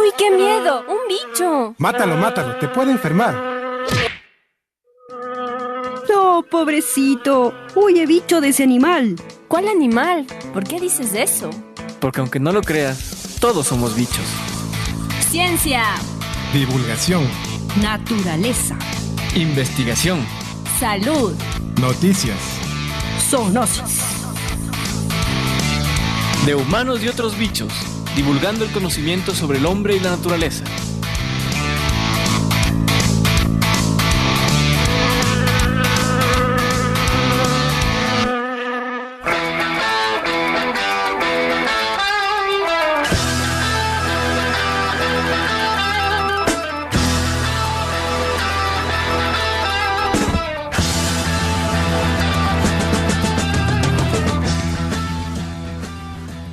¡Uy, qué miedo! ¡Un bicho! Mátalo, te puede enfermar. No, pobrecito. Huye bicho de ese animal. ¿Cuál animal? ¿Por qué dices eso? Porque aunque no lo creas, todos somos bichos. Ciencia, Divulgación, Naturaleza. Investigación. salud, noticias. Zoonosis. De humanos y otros bichos, divulgando el conocimiento sobre el hombre y la naturaleza.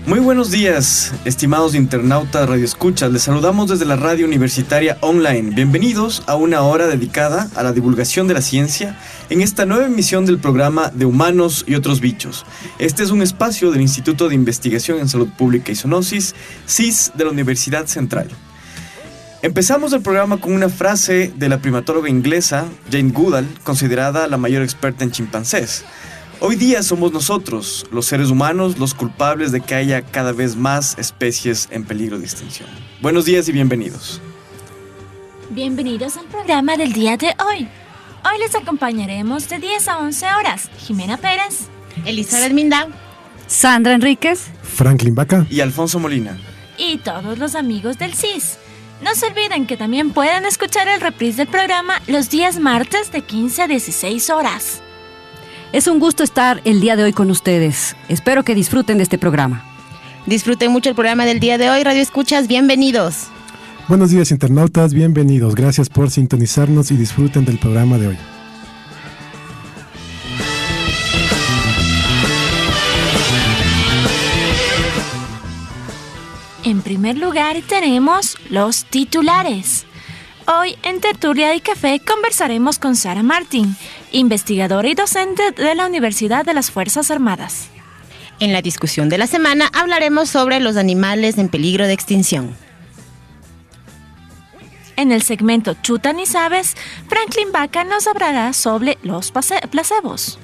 Muy buenos días, estimados internautas radioescuchas. Les saludamos desde la radio universitaria online. Bienvenidos a una hora dedicada a la divulgación de la ciencia en esta nueva emisión del programa de Humanos y otros bichos. Este es un espacio del Instituto de Investigación en Salud Pública y Zoonosis, CIS, de la Universidad Central. Empezamos el programa con una frase de la primatóloga inglesa Jane Goodall, considerada la mayor experta en chimpancés. Hoy día somos nosotros, los seres humanos, los culpables de que haya cada vez más especies en peligro de extinción. Buenos días y bienvenidos. Bienvenidos al programa del día de hoy. Hoy les acompañaremos de 10 a 11 horas. Jimena Pérez, Elizabeth Mindao, Sandra Enríquez. Franklin Vaca. Y Alfonso Molina. y todos los amigos del CIS. No se olviden que también pueden escuchar el reprise del programa los días martes de 15 a 16 horas. Es un gusto estar el día de hoy con ustedes. Espero que disfruten de este programa. disfruten mucho el programa del día de hoy. Radio Escuchas, bienvenidos. Buenos días, internautas, bienvenidos. Gracias por sintonizarnos y disfruten del programa de hoy. En primer lugar tenemos los titulares. Hoy en Tertulia y Café conversaremos con Sara Martín, investigadora y docente de la Universidad de las Fuerzas Armadas. En la discusión de la semana hablaremos sobre los animales en peligro de extinción. En el segmento Chuta ni sabes, Franklin Vaca nos hablará sobre los placebos.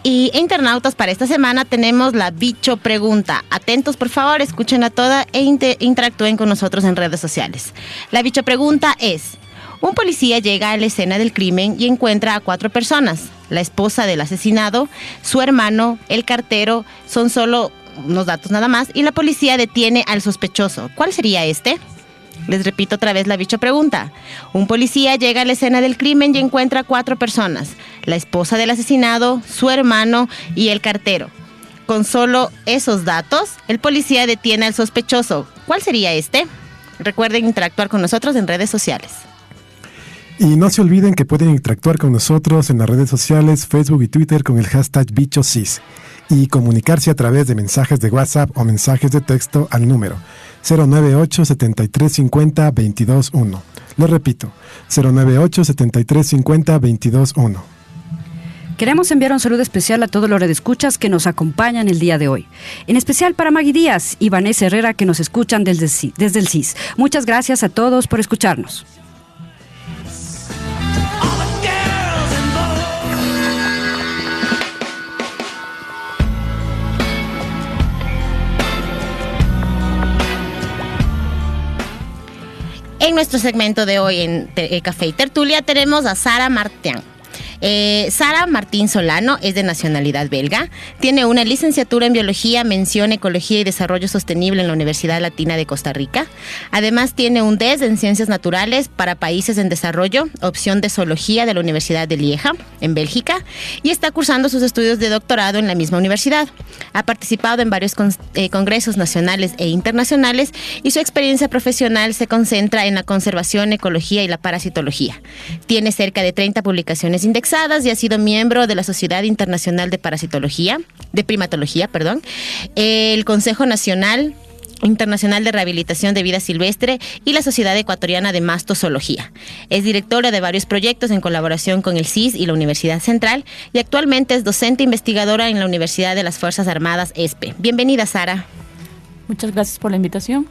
Y internautas, para esta semana tenemos la Bicho Pregunta. Atentos, por favor, escúchenla toda e interactúen con nosotros en redes sociales. La Bicho Pregunta es: un policía llega a la escena del crimen y encuentra a 4 personas. La esposa del asesinado, su hermano, el cartero, son solo unos datos nada más, y la policía detiene al sospechoso. ¿Cuál sería este? Les repito otra vez la Bicho Pregunta. Un policía llega a la escena del crimen y encuentra a 4 personas. La esposa del asesinado, su hermano y el cartero. Con solo esos datos, el policía detiene al sospechoso. ¿Cuál sería este? Recuerden interactuar con nosotros en redes sociales. Y no se olviden que pueden interactuar con nosotros en las redes sociales, Facebook y Twitter con el hashtag BichoSIS y comunicarse a través de mensajes de WhatsApp o mensajes de texto al número 098-7350-221. Lo repito, 098-7350-221. Queremos enviar un saludo especial a todos los radioescuchas que nos acompañan el día de hoy. En especial para Maggie Díaz y Vanessa Herrera, que nos escuchan desde el CIS. Muchas gracias a todos por escucharnos. En nuestro segmento de hoy en Café y Tertulia tenemos a Sara Martín. Sara Martín Solano es de nacionalidad belga, tiene una licenciatura en Biología, mención Ecología y Desarrollo Sostenible en la Universidad Latina de Costa Rica. Además tiene un DES en Ciencias Naturales para Países en Desarrollo, opción de Zoología de la Universidad de Lieja, en Bélgica, y está cursando sus estudios de doctorado en la misma universidad. Ha participado en varios congresos nacionales e internacionales y su experiencia profesional se concentra en la conservación, ecología y la parasitología. Tiene cerca de 30 publicaciones indexadas y ha sido miembro de la Sociedad Internacional de Primatología, el Consejo Internacional de Rehabilitación de Vida Silvestre y la Sociedad Ecuatoriana de Mastozoología. Es directora de varios proyectos en colaboración con el CIS y la Universidad Central y actualmente es docente investigadora en la Universidad de las Fuerzas Armadas, ESPE. Bienvenida, Sara. Muchas gracias por la invitación.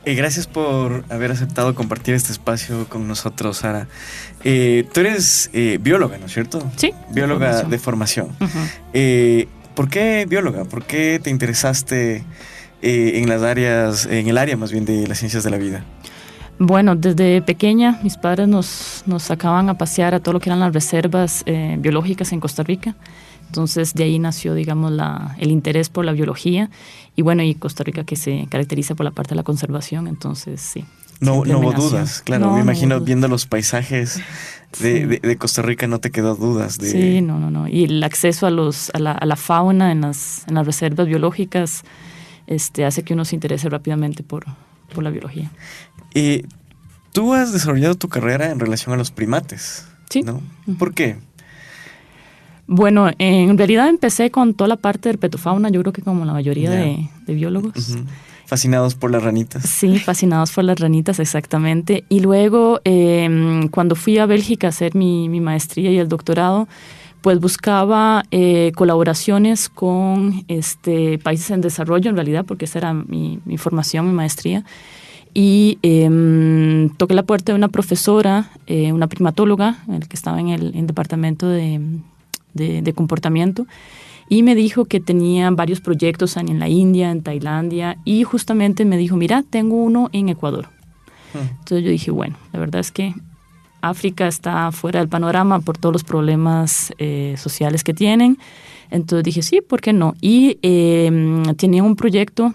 Gracias por haber aceptado compartir este espacio con nosotros, Sara. Tú eres bióloga, ¿no es cierto? Sí. Bióloga de formación. ¿Por qué bióloga? ¿Por qué te interesaste en el área más bien de las ciencias de la vida? Bueno, desde pequeña mis padres nos sacaban a pasear a todo lo que eran las reservas biológicas en Costa Rica. Entonces de ahí nació, digamos, el interés por la biología y bueno, y Costa Rica que se caracteriza por la parte de la conservación, entonces sí. No hubo dudas, claro, me imagino viendo los paisajes de Costa Rica no te quedó dudas. Sí, no. Y el acceso a la fauna en las reservas biológicas hace que uno se interese rápidamente por la biología. Tú has desarrollado tu carrera en relación a los primates, sí. ¿no? ¿Por qué? Bueno, en realidad empecé con toda la parte de herpetofauna, yo creo que como la mayoría de biólogos. Fascinados por las ranitas. Sí, fascinados por las ranitas, exactamente. Y luego, cuando fui a Bélgica a hacer mi maestría y el doctorado, pues buscaba colaboraciones con países en desarrollo, en realidad, porque esa era mi formación, mi maestría. Y toqué la puerta de una profesora, una primatóloga, que estaba en el departamento de comportamiento, y me dijo que tenía varios proyectos en la India, en Tailandia, y justamente me dijo, mira, tengo uno en Ecuador. Entonces yo dije, bueno, la verdad es que África está fuera del panorama por todos los problemas sociales que tienen. Entonces dije, sí, ¿por qué no? Y tenía un proyecto,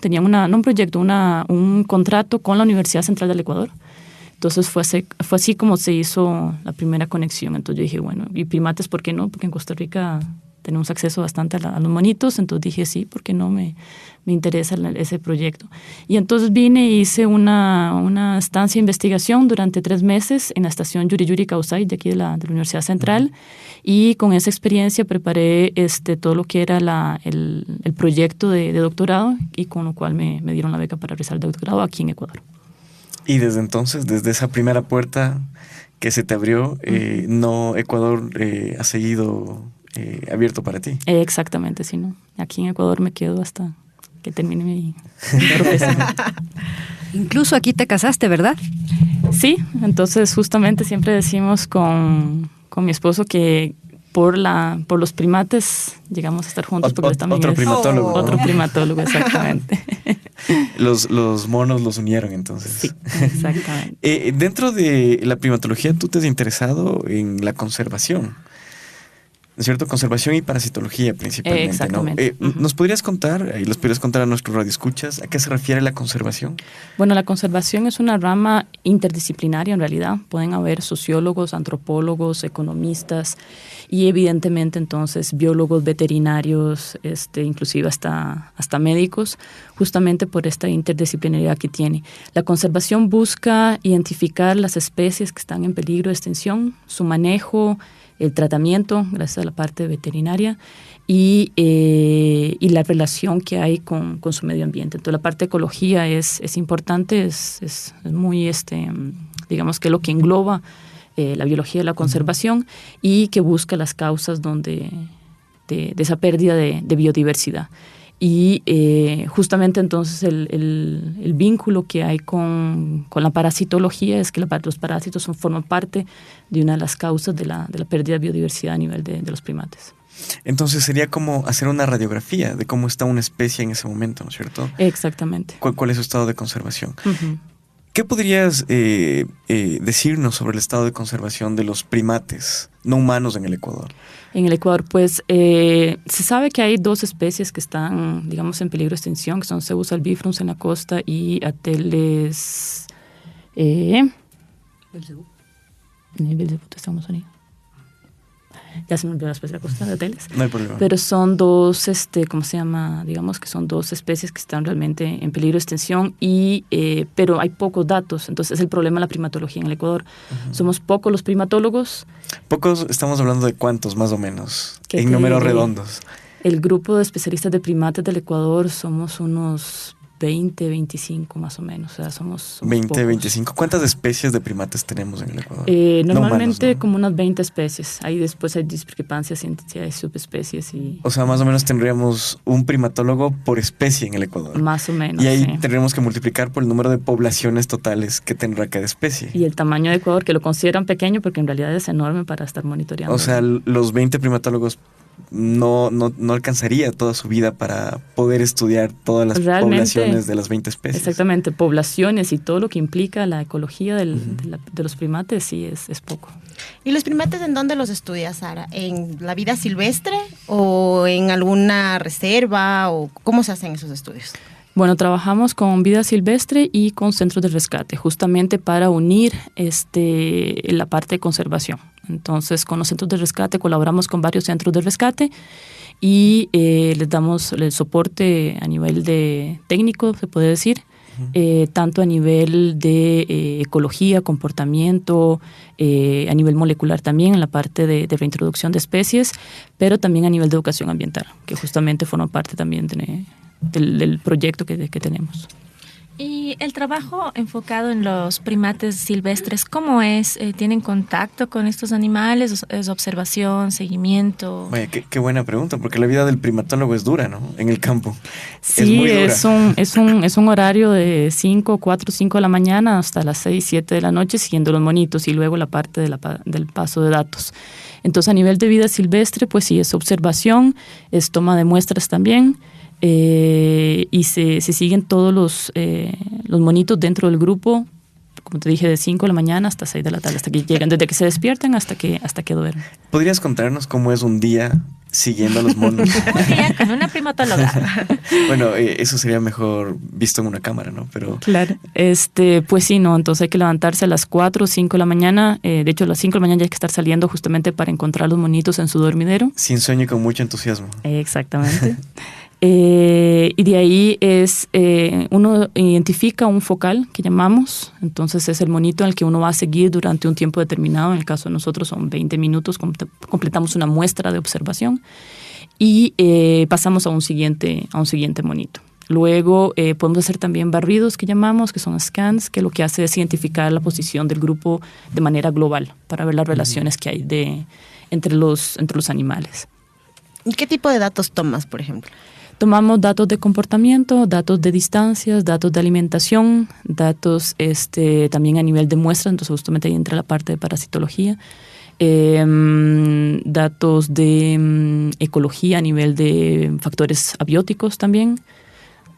un contrato con la Universidad Central del Ecuador. Entonces fue así como se hizo la primera conexión. Entonces yo dije, bueno, ¿y primates por qué no? Porque en Costa Rica tenemos acceso bastante a los monitos. Entonces dije, sí, ¿por qué no? Me interesa ese proyecto. Y entonces vine y hice una estancia de investigación durante 3 meses en la estación Yuri Yuri Kausai de aquí de la Universidad Central. Y con esa experiencia preparé todo lo que era el proyecto de doctorado y con lo cual me dieron la beca para realizar el doctorado aquí en Ecuador. Y desde entonces, desde esa primera puerta que se te abrió, Ecuador ha seguido abierto para ti. Exactamente, sí, ¿no? Aquí en Ecuador me quedo hasta que termine mi profesión. Incluso aquí te casaste, ¿verdad? Sí, entonces justamente siempre decimos con mi esposo que por los primates llegamos a estar juntos porque también otro primatólogo. Otro primatólogo, exactamente. Los monos los unieron entonces. Sí, exactamente. Dentro de la primatología tú te has interesado en la conservación, ¿no es cierto? Conservación y parasitología principalmente, exactamente. ¿no? ¿Nos podrías contar, y les podrías contar a nuestros radioescuchas, a qué se refiere la conservación? Bueno, la conservación es una rama interdisciplinaria en realidad. Pueden haber sociólogos, antropólogos, economistas y evidentemente entonces biólogos, veterinarios, inclusive hasta médicos, justamente por esta interdisciplinaridad que tiene. La conservación busca identificar las especies que están en peligro de extinción, su manejo, el tratamiento, gracias a la parte veterinaria, y la relación que hay con su medio ambiente. Entonces, la parte de ecología es importante, es muy, digamos que lo que engloba la biología de la conservación y que busca las causas de esa pérdida de biodiversidad. Y justamente entonces el vínculo que hay con la parasitología es que los parásitos forman parte de una de las causas de la pérdida de biodiversidad a nivel de los primates. Entonces sería como hacer una radiografía de cómo está una especie en ese momento, ¿no es cierto? Exactamente. ¿Cuál es su estado de conservación? ¿Qué podrías decirnos sobre el estado de conservación de los primates no humanos en el Ecuador? En el Ecuador, pues, se sabe que hay 2 especies que están, digamos, en peligro de extinción, que son Cebus albifrons en la costa y Ateles... Belcebú. Estamos ahí. Ya se me olvidó la especie de la costa de Ateles. No hay problema. Pero son 2, ¿cómo se llama? Digamos que son 2 especies que están realmente en peligro de extinción, pero hay pocos datos. Entonces es el problema de la primatología en el Ecuador. Somos pocos los primatólogos. ¿Pocos? Estamos hablando de cuántos más o menos, en números redondos. El grupo de especialistas de primates del Ecuador somos unos 20, 25 más o menos. O sea, somos 20, pocos. 25. ¿Cuántas especies de primates tenemos en el Ecuador? Normalmente No humanos, ¿no? como unas 20 especies. Ahí después hay discrepancias si hay subespecies y O sea, más o menos tendríamos un primatólogo por especie en el Ecuador. más o menos. Y ahí sí. tendríamos que multiplicar por el número de poblaciones totales que tendrá cada especie. Y el tamaño de Ecuador, que lo consideran pequeño porque en realidad es enorme para estar monitoreando. O sea, los 20 primatólogos no alcanzaría toda su vida para poder estudiar todas las Realmente, poblaciones de las 20 especies. Exactamente, poblaciones y todo lo que implica la ecología de los primates, sí, es poco. ¿Y los primates en dónde los estudias, Sara? ¿En la vida silvestre o en alguna reserva? ¿O cómo se hacen esos estudios? Bueno, trabajamos con vida silvestre y con centros de rescate, justamente para unir la parte de conservación. Entonces, con los centros de rescate colaboramos con varios centros de rescate y les damos el soporte a nivel de técnico, se puede decir, tanto a nivel de ecología, comportamiento, a nivel molecular también, en la parte de reintroducción de especies, pero también a nivel de educación ambiental, que justamente forma parte también del proyecto que tenemos. Y el trabajo enfocado en los primates silvestres, ¿cómo es? ¿Tienen contacto con estos animales? ¿Es observación, seguimiento? Oye, qué buena pregunta, porque la vida del primatólogo es dura, ¿no? En el campo. Sí, muy dura. es un horario de 4 o 5 de la mañana hasta las 6, 7 de la noche siguiendo los monitos y luego la parte del paso de datos. Entonces, a nivel de vida silvestre, pues sí, es observación, es toma de muestras también. Y se siguen todos los monitos dentro del grupo, como te dije, de 5 de la mañana hasta 6 de la tarde, hasta que llegan, desde que se despiertan hasta que duermen. ¿Podrías contarnos cómo es un día siguiendo a los monos? Un día con una primatóloga. Bueno, eso sería mejor visto en una cámara, ¿no? Pero claro. Pues sí, no, entonces hay que levantarse a las 4 o 5 de la mañana. De hecho, a las 5 de la mañana ya hay que estar saliendo justamente para encontrar los monitos en su dormidero. Sin sueño y con mucho entusiasmo. Exactamente. Y de ahí uno identifica un focal que llamamos, entonces es el monito al que uno va a seguir durante un tiempo determinado. En el caso de nosotros son 20 minutos, completamos una muestra de observación y pasamos a un siguiente monito. Luego podemos hacer también barridos que llamamos, que son scans, que lo que hace es identificar la posición del grupo de manera global para ver las relaciones que hay entre los animales. ¿Y qué tipo de datos tomas, por ejemplo? Tomamos datos de comportamiento, datos de distancias, datos de alimentación, datos también a nivel de muestra, entonces justamente ahí entra la parte de parasitología, datos de ecología a nivel de factores abióticos también.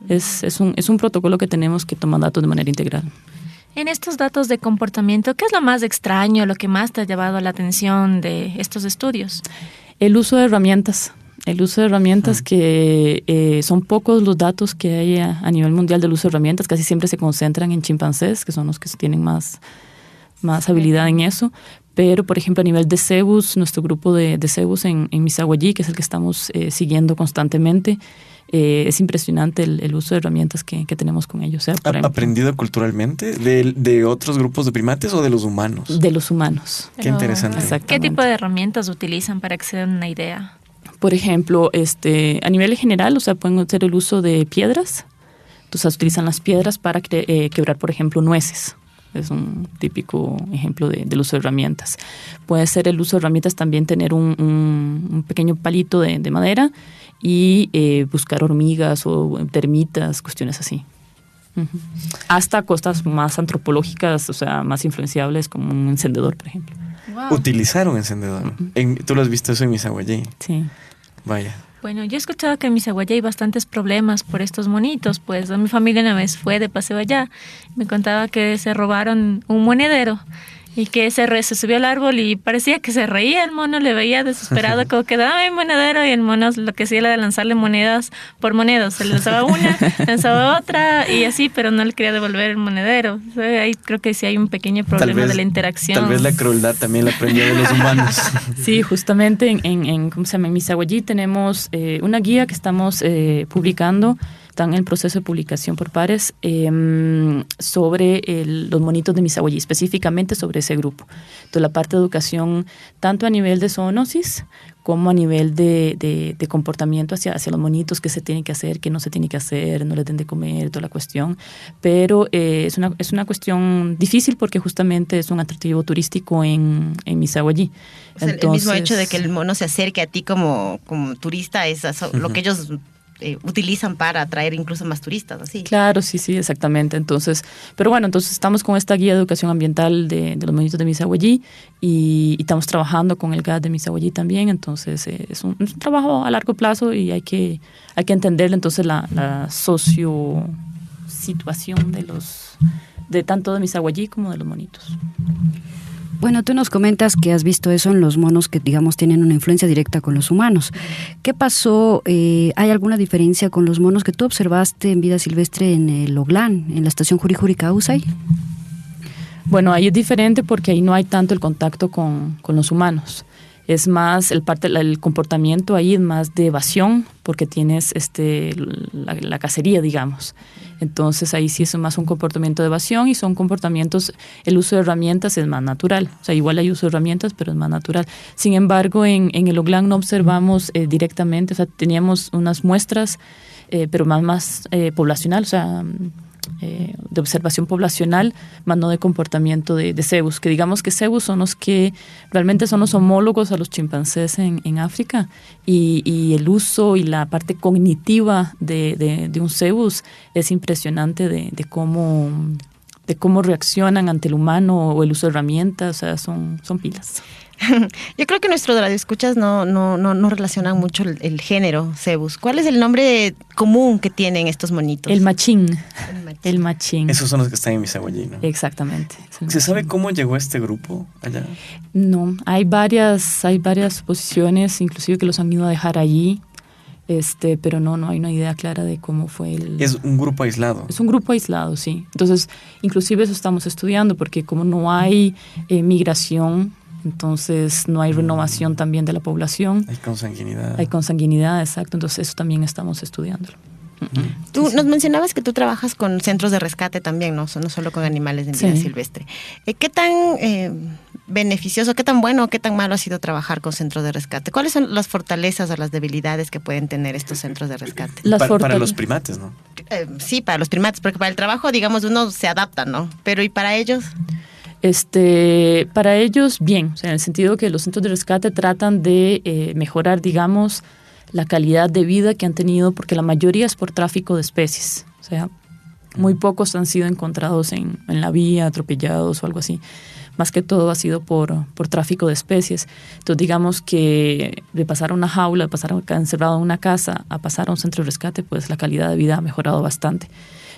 Es un protocolo que tenemos que toma datos de manera integral. En estos datos de comportamiento, ¿qué es lo más extraño, lo que más te ha llamado la atención de estos estudios? El uso de herramientas. Que son pocos los datos que hay a nivel mundial del uso de herramientas, casi siempre se concentran en chimpancés, que son los que tienen más habilidad en eso, pero por ejemplo a nivel de cebus, nuestro grupo de cebus en Misaguallí, que es el que estamos siguiendo constantemente, es impresionante el uso de herramientas que tenemos con ellos. Por ejemplo, ¿aprendido culturalmente de otros grupos de primates o de los humanos? De los humanos. Qué interesante. ¿Qué tipo de herramientas utilizan para que se den una idea? Por ejemplo, a nivel general, o sea, pueden hacer el uso de piedras. Entonces utilizan las piedras para quebrar, por ejemplo, nueces. Es un típico ejemplo del uso de herramientas. Puede ser el uso de herramientas también tener un pequeño palito de madera y buscar hormigas o termitas, cuestiones así. Hasta cosas más antropológicas, o sea, más influenciables, como un encendedor, por ejemplo. Wow. Utilizar un encendedor. ¿Tú lo has visto eso en Misaguallí? Sí. Vaya. Bueno, yo he escuchado que en Misaguallí hay bastantes problemas por estos monitos, pues mi familia una vez fue de paseo allá, me contaba que se robaron un monedero y que se subió al árbol y parecía que se reía el mono, le veía desesperado, como que dame mi monedero, y el mono lo que hacía era de lanzarle monedas por monedas, se le lanzaba una, lanzaba otra y así, pero no le quería devolver el monedero. O sea, ahí creo que sí hay un pequeño problema de la interacción. Tal vez la crueldad también la aprendió de los humanos. Sí, justamente en Misaguallí tenemos una guía que estamos publicando, están en el proceso de publicación por pares, sobre los monitos de Misaguallí, específicamente sobre ese grupo. Entonces, la parte de educación, tanto a nivel de zoonosis como a nivel de comportamiento hacia los monitos, qué se tiene que hacer, qué no se tiene que hacer, no les den de comer, toda la cuestión. Pero es una cuestión difícil porque justamente es un atractivo turístico en Misahuallí. O sea, el mismo hecho de que el mono se acerque a ti como turista es lo que ellos utilizan para atraer incluso más turistas, así. Claro, sí, exactamente. Entonces, pero bueno, entonces estamos con esta guía de educación ambiental de los monitos de Misahuallí y estamos trabajando con el GAD de Misahuallí también. Entonces, es un trabajo a largo plazo y hay que entender entonces la sociosituación de tanto de Misahuallí como de los monitos. Bueno, tú nos comentas que has visto eso en los monos que, digamos, tienen una influencia directa con los humanos. ¿Qué pasó? ¿Hay alguna diferencia con los monos que tú observaste en vida silvestre en el Oglán, en la estación Juri-Juri-Causay? Bueno, ahí es diferente porque ahí no hay tanto el contacto con los humanos. Es más, el comportamiento ahí es más de evasión porque tienes la cacería, digamos. Entonces ahí sí es más un comportamiento de evasión y son comportamientos, el uso de herramientas es más natural. O sea, igual hay uso de herramientas, pero es más natural. Sin embargo, en el Oglán no observamos directamente, o sea, teníamos unas muestras, pero más poblacional, o sea, de observación poblacional, más no de comportamiento de cebus, que digamos que cebus son los que realmente son los homólogos a los chimpancés en África y el uso y la parte cognitiva de un cebus es impresionante de cómo reaccionan ante el humano o el uso de herramientas, o sea, son pilas. Yo creo que nuestros radioescuchas no relacionan mucho el género cebus. ¿Cuál es el nombre común que tienen estos monitos? El machín. El machín. Esos son los que están en Misahuallí, ¿no? Exactamente. ¿Se sabe cómo llegó este grupo allá? No, hay varias posiciones, inclusive que los han ido a dejar allí. Pero no hay una idea clara de cómo fue ¿Es un grupo aislado? Es un grupo aislado, sí. Entonces, inclusive eso estamos estudiando, porque como no hay migración, entonces no hay renovación también de la población. Hay consanguinidad. Hay consanguinidad, exacto. Entonces eso también estamos estudiándolo. Tú nos mencionabas que tú trabajas con centros de rescate también, no solo con animales en vida silvestre. ¿Qué tan beneficioso, qué tan bueno o qué tan malo ha sido trabajar con centros de rescate? ¿Cuáles son las fortalezas o las debilidades que pueden tener estos centros de rescate? Para los primates, ¿no? Sí, para los primates, porque para el trabajo, digamos, uno se adapta, ¿no? Pero ¿y para ellos? Para ellos, bien, o sea, en el sentido que los centros de rescate tratan de mejorar, digamos, la calidad de vida que han tenido, porque la mayoría es por tráfico de especies. O sea, muy pocos han sido encontrados en la vía, atropellados o algo así. Más que todo ha sido por tráfico de especies. Entonces, digamos que de pasar a una jaula, de pasar encerrado en una casa, a pasar a un centro de rescate, pues la calidad de vida ha mejorado bastante.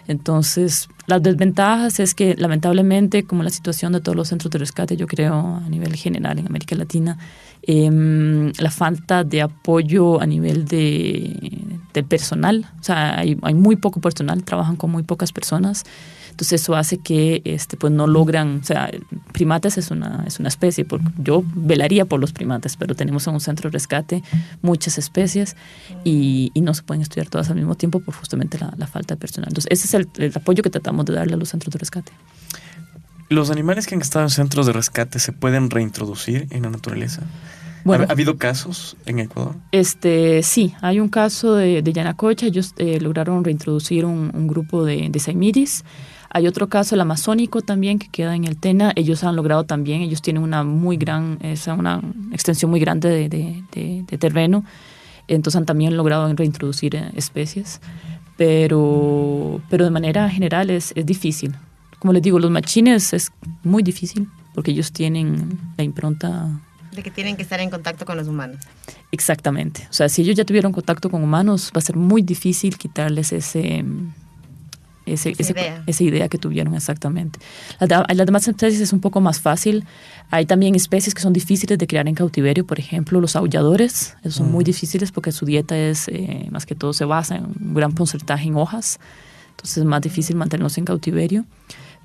Entonces, las desventajas es que lamentablemente, como la situación de todos los centros de rescate, yo creo a nivel general en América Latina, la falta de apoyo a nivel de personal, o sea, hay muy poco personal, trabajan con muy pocas personas. Entonces eso hace que pues no logran, o sea, primates es una especie, yo velaría por los primates, pero tenemos en un centro de rescate muchas especies y no se pueden estudiar todas al mismo tiempo por justamente la falta de personal. Entonces ese es el apoyo que tratamos de darle a los centros de rescate. ¿Los animales que han estado en centros de rescate se pueden reintroducir en la naturaleza? Bueno, ¿Ha habido casos en Ecuador? Sí, hay un caso de Yanacocha. Ellos lograron reintroducir un grupo de saimiris. Hay otro caso, el amazónico también, que queda en el Tena. Ellos han logrado también, ellos tienen una extensión muy grande de terreno. Entonces han también logrado reintroducir especies. Pero de manera general es difícil. Como les digo, los machines es muy difícil porque ellos tienen la impronta de que tienen que estar en contacto con los humanos. Exactamente. O sea, si ellos ya tuvieron contacto con humanos, va a ser muy difícil quitarles esa idea que tuvieron exactamente. Las demás especies es un poco más fácil. Hay también especies que son difíciles de criar en cautiverio, por ejemplo, los aulladores. Esos son muy difíciles porque su dieta es, más que todo, se basa en un gran porcentaje en hojas. Entonces es más difícil mantenerlos en cautiverio.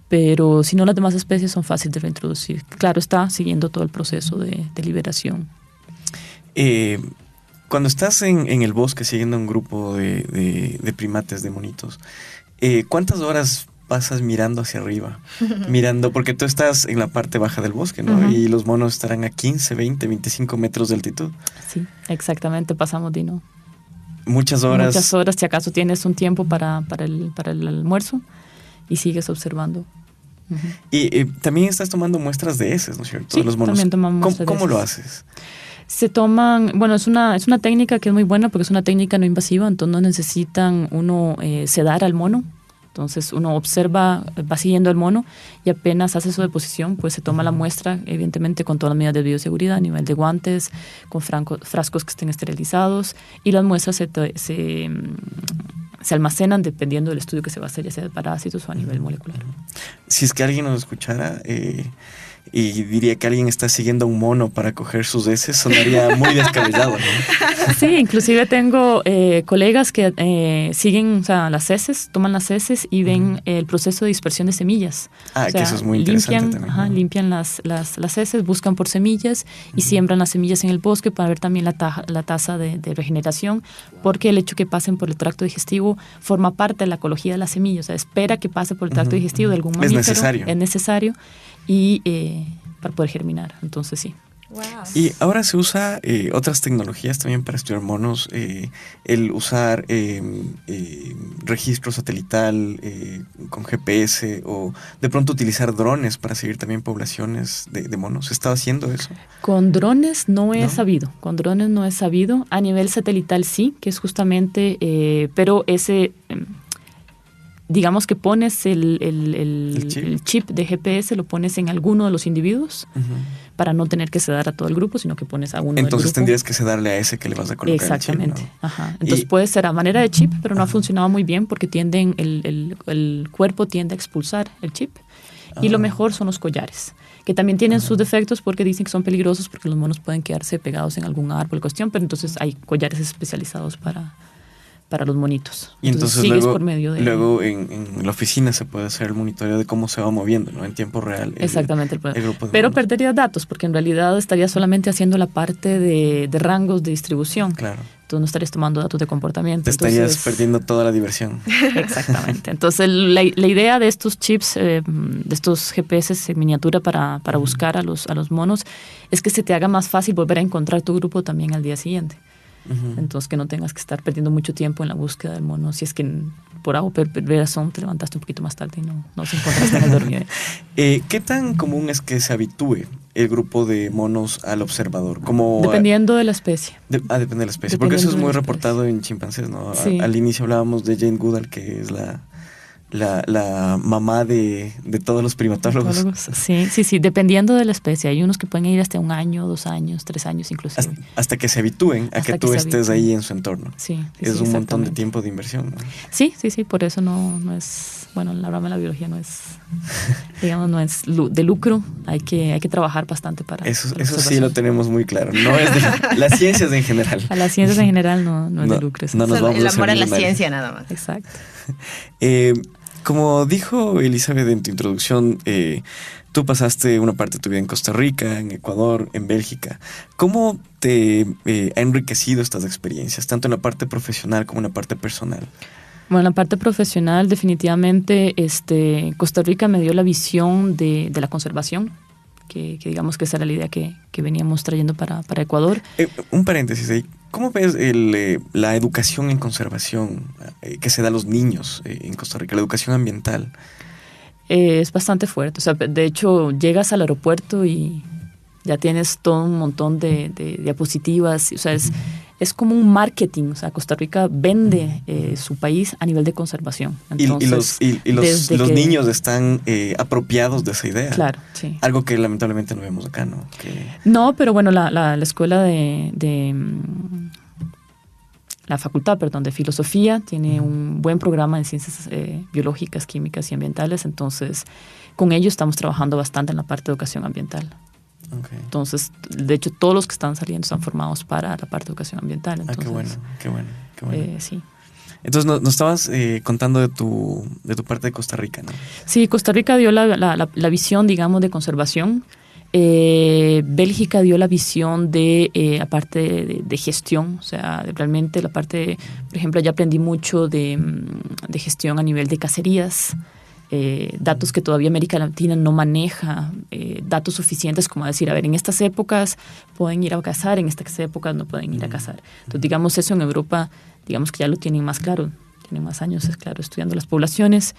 Pero si no, las demás especies son fáciles de reintroducir. Claro, está siguiendo todo el proceso de liberación. Cuando estás en el bosque siguiendo un grupo de primates, de monitos, ¿cuántas horas pasas mirando hacia arriba? Mirando, porque tú estás en la parte baja del bosque, ¿no? Y los monos estarán a 15, 20, 25 metros de altitud. Sí, exactamente, pasamos, Dino. Muchas horas. Muchas horas, si acaso tienes un tiempo para el almuerzo y sigues observando. Y también estás tomando muestras de heces, ¿no es cierto? Sí, los monos. también tomamos muestras ¿Cómo de lo heces. haces? Se toman, bueno, es una técnica que es muy buena porque es una técnica no invasiva, entonces no necesitan uno sedar al mono. Entonces uno observa, va siguiendo al mono y apenas hace su deposición, pues se toma la muestra, evidentemente con todas las medidas de bioseguridad a nivel de guantes, con frascos que estén esterilizados, y las muestras se almacenan dependiendo del estudio que se va a hacer, ya sea de parásitos o a nivel molecular. Si es que alguien nos escuchara y diría que alguien está siguiendo a un mono para coger sus heces, sonaría muy descabellado, ¿no? Sí, inclusive tengo colegas que siguen, o sea, las heces, toman las heces y ven el proceso de dispersión de semillas. Ah, o sea, que eso es muy interesante limpian, también, ¿no? Limpian las heces, buscan por semillas y siembran las semillas en el bosque para ver también la tasa de regeneración, porque el hecho que pasen por el tracto digestivo forma parte de la ecología de la semilla, o sea, espera que pase por el tracto digestivo de algún mamífero. Es necesario y para poder germinar, entonces sí. Wow. Y ahora se usa otras tecnologías también para estudiar monos, el usar registro satelital con GPS o de pronto utilizar drones para seguir también poblaciones de monos. ¿Se está haciendo eso? Con drones no he sabido, a nivel satelital sí, que es justamente, pero ese... digamos que pones el chip de GPS, lo pones en alguno de los individuos para no tener que sedar a todo el grupo, sino que pones a uno del grupo. Entonces tendrías que sedarle a ese que le vas a colocar. Exactamente. El chip, ¿no? Ajá. Entonces puede ser a manera de chip, pero no ha funcionado muy bien porque el cuerpo tiende a expulsar el chip. Y lo mejor son los collares, que también tienen sus defectos porque dicen que son peligrosos porque los monos pueden quedarse pegados en algún árbol, cuestión, pero entonces hay collares especializados para los monitos. Y entonces sigues por medio de... luego en la oficina se puede hacer el monitoreo de cómo se va moviendo, ¿no? En tiempo real. Exactamente. El grupo de pero monos. perderías datos, porque en realidad estarías solamente haciendo la parte de rangos de distribución. Claro. Tú no estarías tomando datos de comportamiento. Te estarías perdiendo toda la diversión. Exactamente. Entonces la idea de estos chips, de estos GPS en miniatura para buscar a los monos, es que se te haga más fácil volver a encontrar tu grupo también al día siguiente. Entonces que no tengas que estar perdiendo mucho tiempo en la búsqueda del mono si es que por algo razón te levantaste un poquito más tarde y no se encontraste en el dormir. ¿Qué tan común es que se habitúe el grupo de monos al observador? Dependiendo de la especie. Depende de la especie, porque eso es muy reportado en chimpancés, ¿no? Sí. Al inicio hablábamos de Jane Goodall, que es la mamá de todos los primatólogos. Sí, dependiendo de la especie. Hay unos que pueden ir hasta 1 año, 2 años, 3 años inclusive. Hasta que se habitúen a que tú estés ahí en su entorno. Sí, es un montón de tiempo de inversión, ¿no? Sí, por eso no es... Bueno, la rama de la biología no es, digamos, no es de lucro. Hay que trabajar bastante para... Eso sí lo tenemos muy claro. No es de las ciencias en general. A las ciencias en general no es de lucro. No nos vamos el amor a la ciencia nada más. Exacto. Como dijo Elizabeth en tu introducción, tú pasaste una parte de tu vida en Costa Rica, en Ecuador, en Bélgica. ¿Cómo te ha enriquecido estas experiencias, tanto en la parte profesional como en la parte personal? Bueno, en la parte profesional definitivamente Costa Rica me dio la visión de la conservación, que digamos que esa era la idea que veníamos trayendo para Ecuador. Un paréntesis ahí. ¿Cómo ves la educación en conservación que se da a los niños en Costa Rica, la educación ambiental? Es bastante fuerte. O sea, de hecho, llegas al aeropuerto y ya tienes todo un montón de diapositivas. O sea, es como un marketing. O sea, Costa Rica vende su país a nivel de conservación. Entonces, los niños están apropiados de esa idea. Claro, sí. Algo que lamentablemente no vemos acá, ¿no? No, pero bueno, la escuela la facultad, de filosofía tiene un buen programa de ciencias biológicas, químicas y ambientales. Entonces, con ellos estamos trabajando bastante en la parte de educación ambiental. Okay. Entonces, de hecho, todos los que están saliendo están formados para la parte de educación ambiental. Entonces, qué bueno. Sí. Entonces, nos estabas contando de tu parte de Costa Rica, ¿no? Sí, Costa Rica dio la visión, digamos, de conservación. Bélgica dio la visión aparte de gestión, o sea, realmente la parte, por ejemplo, ya aprendí mucho de gestión a nivel de cacerías. datos que todavía América Latina no maneja, datos suficientes como decir, a ver, en estas épocas pueden ir a cazar, en estas épocas no pueden ir a cazar. Entonces, digamos, eso en Europa, digamos que ya lo tienen más claro, tienen más años, es claro, estudiando las poblaciones,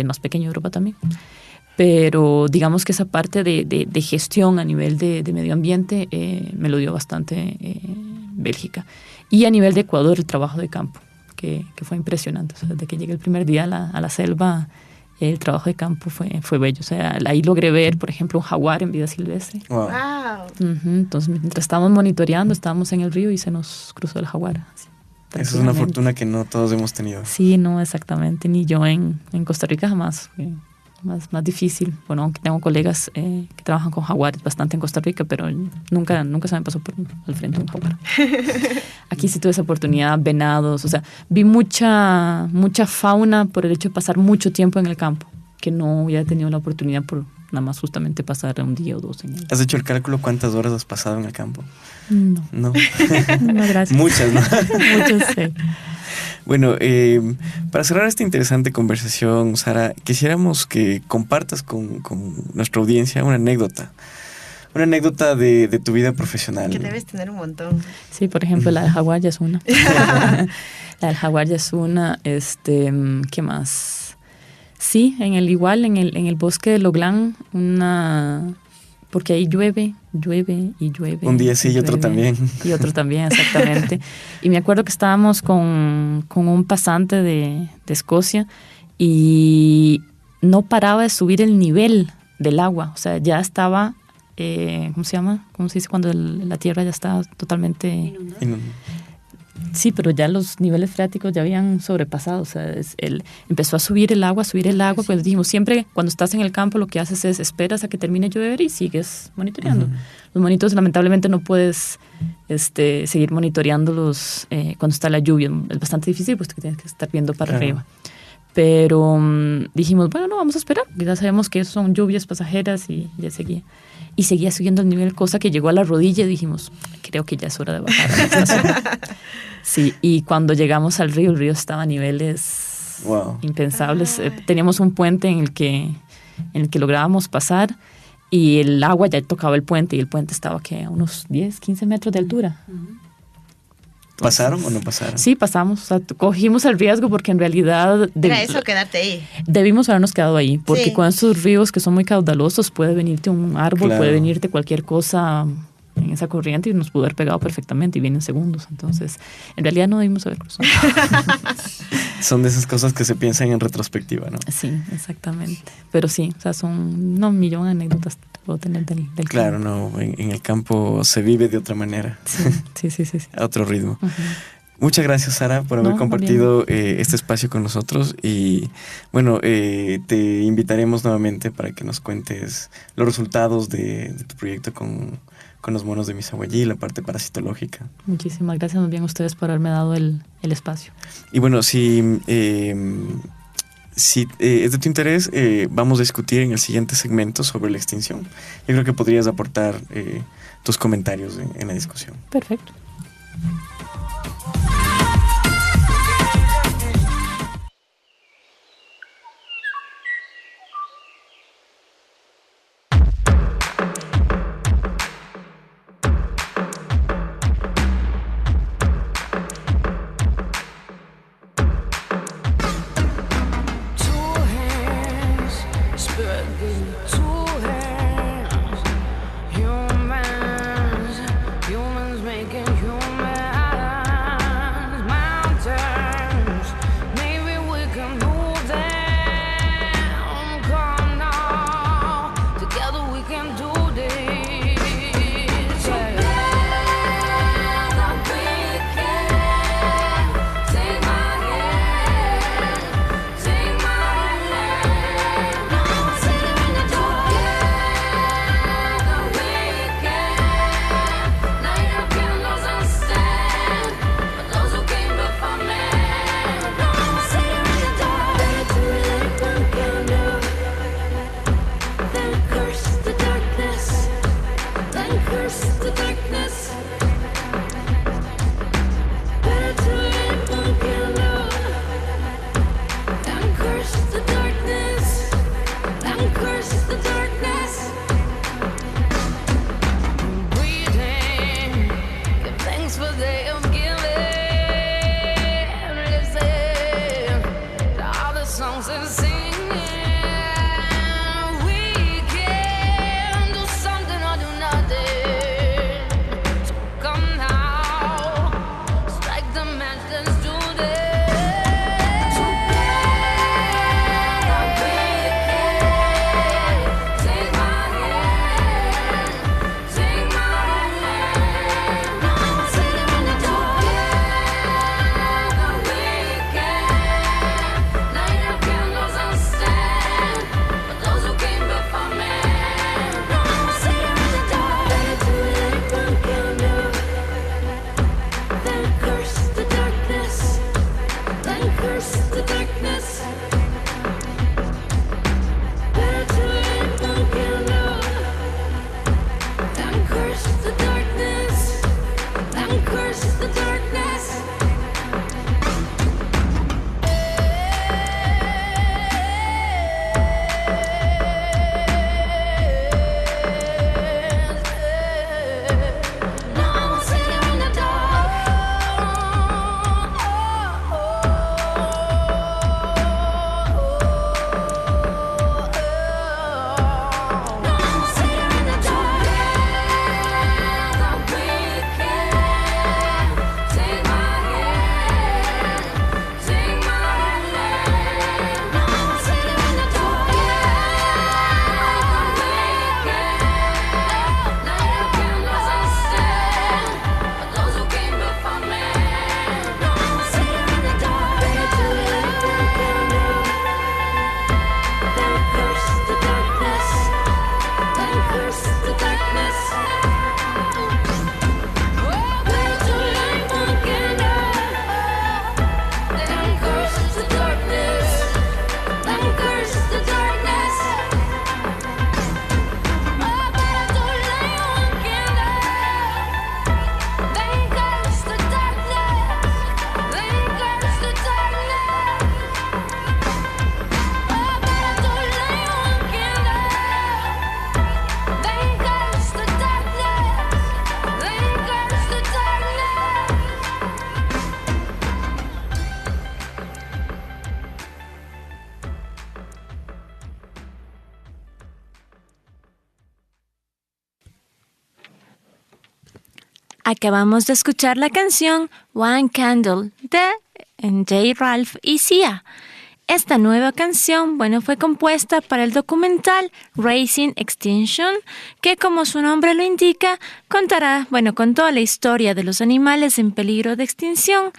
más pequeño Europa también. Pero digamos que esa parte de gestión a nivel de medio ambiente me lo dio bastante Bélgica. Y a nivel de Ecuador, el trabajo de campo, que fue impresionante. O sea, desde que llegué el primer día a la selva, el trabajo de campo fue bello. O sea, ahí logré ver, por ejemplo, un jaguar en vida silvestre. Wow. Entonces, mientras estábamos monitoreando, estábamos en el río y se nos cruzó el jaguar. Así, eso es una fortuna que no todos hemos tenido. Sí, no, exactamente. Ni yo en Costa Rica jamás. Más difícil. Bueno, aunque tengo colegas que trabajan con jaguares bastante en Costa Rica, pero nunca se me pasó por al frente un jaguar. Aquí sí tuve esa oportunidad, venados, o sea, vi mucha fauna por el hecho de pasar mucho tiempo en el campo, que no hubiera tenido la oportunidad por nada más justamente pasar un día o dos en el... ¿Has hecho el cálculo cuántas horas has pasado en el campo? No. No, no, gracias. Muchas, ¿no? Muchas, sí. Bueno, para cerrar esta interesante conversación, Sara, quisiéramos que compartas con nuestra audiencia una anécdota de tu vida profesional. Que debes tener un montón. Sí, por ejemplo, la del jaguar ya es una. La del jaguar ya es una. ¿Qué más? Sí, en el bosque de Loglán, porque ahí llueve y llueve. Un día sí y otro también. Y otro también, exactamente. Y me acuerdo que estábamos con un pasante de Escocia y no paraba de subir el nivel del agua. O sea, ya estaba, ¿cómo se llama? ¿Cómo se dice cuando la tierra ya está totalmente... Sí, pero ya los niveles freáticos ya habían sobrepasado. O sea, empezó a subir el agua, pues dijimos, siempre cuando estás en el campo lo que haces es esperas a que termine de llover y sigues monitoreando. Uh-huh. Los monitos lamentablemente no puedes seguir monitoreándolos cuando está la lluvia. Es bastante difícil, pues que tienes que estar viendo para arriba. Pero dijimos, bueno, no, vamos a esperar. Ya sabemos que son lluvias pasajeras y ya seguía. Y seguía subiendo el nivel, cosa que llegó a la rodilla y dijimos, creo que ya es hora de bajar. Sí, y cuando llegamos al río, el río estaba a niveles impensables. Teníamos un puente en el que lográbamos pasar y el agua ya tocaba el puente y el puente estaba a unos 10, 15 metros de altura. ¿Pasaron o no pasaron? Sí, pasamos. O sea, cogimos el riesgo porque en realidad... ¿Era eso quedarte ahí? Debimos habernos quedado ahí. Porque con esos ríos que son muy caudalosos puede venirte un árbol, puede venirte cualquier cosa en esa corriente y nos pudo haber pegado perfectamente y vienen segundos. Entonces, en realidad no debimos haber cruzado. Son de esas cosas que se piensan en retrospectiva, ¿no? Sí, exactamente. Pero sí, o sea, son un millón de anécdotas que puedo tener del claro, campo. No, en el campo se vive de otra manera. Sí. A otro ritmo. Uh-huh. Muchas gracias, Sara, por haber compartido este espacio con nosotros y bueno, te invitaremos nuevamente para que nos cuentes los resultados de tu proyecto con los monos de Misahuallí, la parte parasitológica. Muchísimas gracias muy bien a ustedes por haberme dado el espacio. Y bueno, si es de tu interés, vamos a discutir en el siguiente segmento sobre la extinción. Yo creo que podrías aportar tus comentarios en la discusión. Perfecto. Humans making human. Acabamos de escuchar la canción One Candle de J. Ralph y Sia. Esta nueva canción, fue compuesta para el documental Racing Extinction, que como su nombre lo indica, contará, con toda la historia de los animales en peligro de extinción.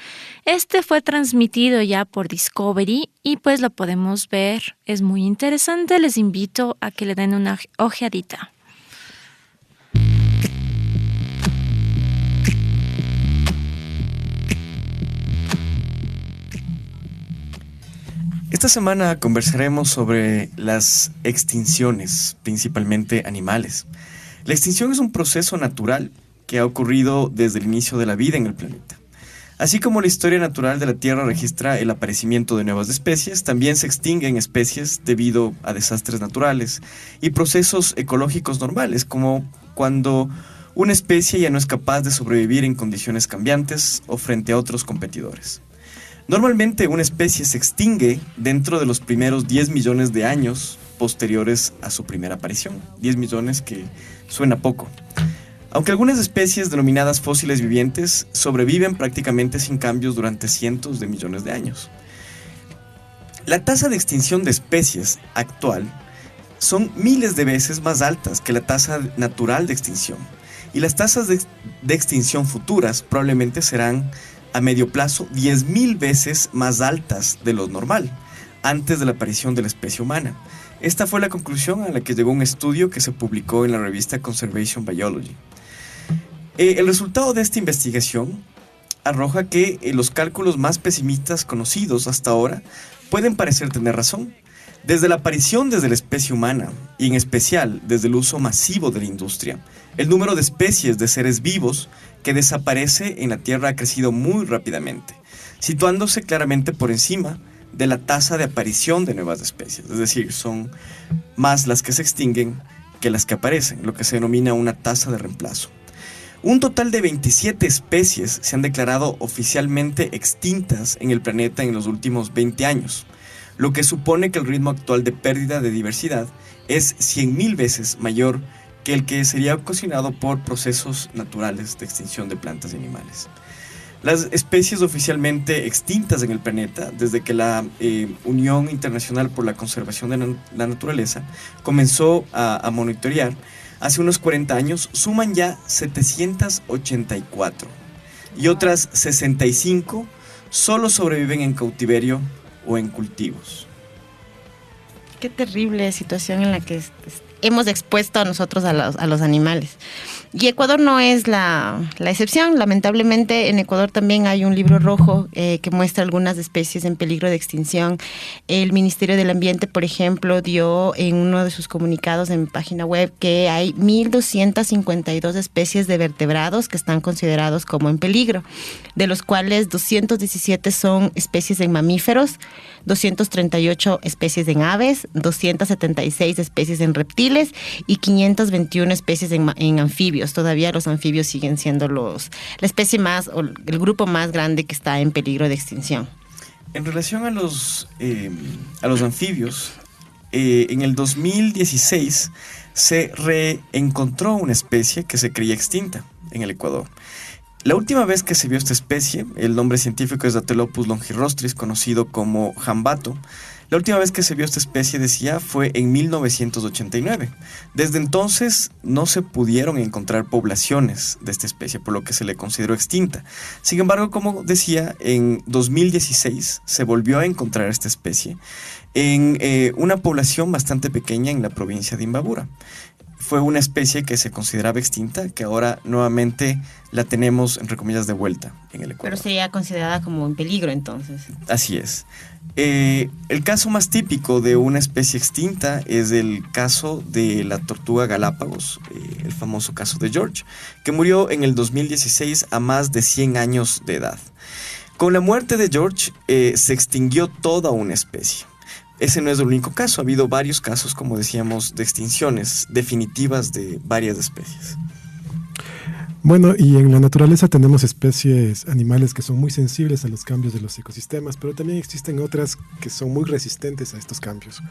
Este fue transmitido ya por Discovery y pues lo podemos ver. Es muy interesante, les invito a que le den una ojeadita. Esta semana conversaremos sobre las extinciones, principalmente animales. La extinción es un proceso natural que ha ocurrido desde el inicio de la vida en el planeta. Así como la historia natural de la Tierra registra el aparecimiento de nuevas especies, también se extinguen especies debido a desastres naturales y procesos ecológicos normales, como cuando una especie ya no es capaz de sobrevivir en condiciones cambiantes o frente a otros competidores. Normalmente una especie se extingue dentro de los primeros 10 millones de años posteriores a su primera aparición. 10 millones que suena poco. Aunque algunas especies denominadas fósiles vivientes sobreviven prácticamente sin cambios durante cientos de millones de años. La tasa de extinción de especies actual son miles de veces más altas que la tasa natural de extinción. Y las tasas de extinción futuras probablemente serán a medio plazo 10.000 veces más altas de lo normal, antes de la aparición de la especie humana. Esta fue la conclusión a la que llegó un estudio que se publicó en la revista Conservation Biology. El resultado de esta investigación arroja que los cálculos más pesimistas conocidos hasta ahora pueden parecer tener razón. Desde la aparición de la especie humana, y en especial desde el uso masivo de la industria, el número de especies de seres vivos que desaparece en la Tierra ha crecido muy rápidamente, situándose claramente por encima de la tasa de aparición de nuevas especies. Es decir, son más las que se extinguen que las que aparecen, lo que se denomina una tasa de reemplazo. Un total de 27 especies se han declarado oficialmente extintas en el planeta en los últimos 20 años. lo que supone que el ritmo actual de pérdida de diversidad es 100.000 veces mayor que el que sería ocasionado por procesos naturales de extinción de plantas y animales. Las especies oficialmente extintas en el planeta, desde que la Unión Internacional por la Conservación de la Naturaleza comenzó a monitorear hace unos 40 años, suman ya 784 y otras 65 solo sobreviven en cautiverio o en cultivos. Qué terrible situación en la que hemos expuesto a nosotros a los animales. Y Ecuador no es la excepción. Lamentablemente en Ecuador también hay un libro rojo que muestra algunas especies en peligro de extinción. El Ministerio del Ambiente, por ejemplo, dio en uno de sus comunicados en mi página web que hay 1.252 especies de vertebrados que están considerados como en peligro, de los cuales 217 son especies en mamíferos, 238 especies en aves, 276 especies en reptiles y 521 especies en anfibios. Todavía los anfibios siguen siendo la especie más, o el grupo más grande que está en peligro de extinción. En relación a los anfibios, en el 2016 se reencontró una especie que se creía extinta en el Ecuador. La última vez que se vio esta especie, el nombre científico es Datelopus longirostris, conocido como jambato. La última vez que se vio esta especie, decía, fue en 1989. Desde entonces no se pudieron encontrar poblaciones de esta especie, por lo que se le consideró extinta. Sin embargo, como decía, en 2016 se volvió a encontrar esta especie en una población bastante pequeña en la provincia de Imbabura. Fue una especie que se consideraba extinta, que ahora nuevamente la tenemos, entre comillas, de vuelta en el Ecuador. Pero sería considerada como en peligro entonces. Así es. El caso más típico de una especie extinta es el caso de la tortuga Galápagos, el famoso caso de George, que murió en el 2016 a más de 100 años de edad. Con la muerte de George se extinguió toda una especie. Ese no es el único caso, ha habido varios casos, como decíamos, de extinciones definitivas de varias especies. Bueno, y en la naturaleza tenemos especies animales que son muy sensibles a los cambios de los ecosistemas, pero también existen otras que son muy resistentes a estos cambios.